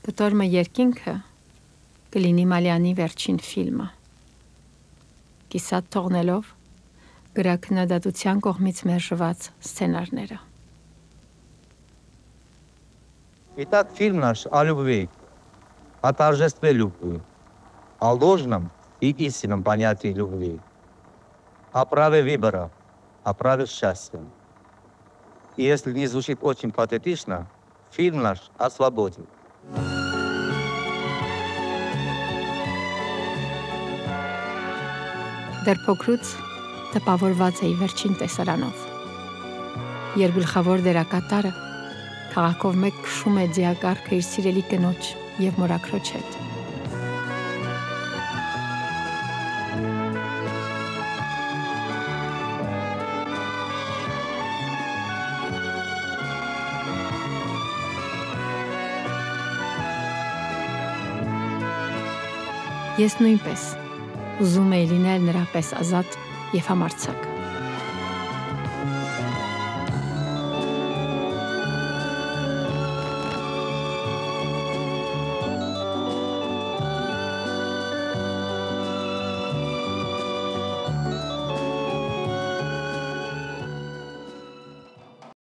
Կտորմը երկինքը կլինի Մալյանի վերջին ֆիլմը։ Կիսատ թողնելով գրաքննադատության կողմից մերժված սցենարները։ Итак, фильм наш о любви, о торжестве любви, о ложном и истинном понятии любви, о праве выбора, о праве счастья. И если не звучит очень патетично, фильм наш о свободе. Դեռ փոքրուց տպավորված էի վերջին տեսարանով, երբ գլխավոր դերակատարը քաղաքով մեկ քշում է ձիակառքը իր սիրելի կնոջ և մորաքրոջ հետ։ Ես նույնպես ուզում էի լինել նրա պես ազատ և համարձակ։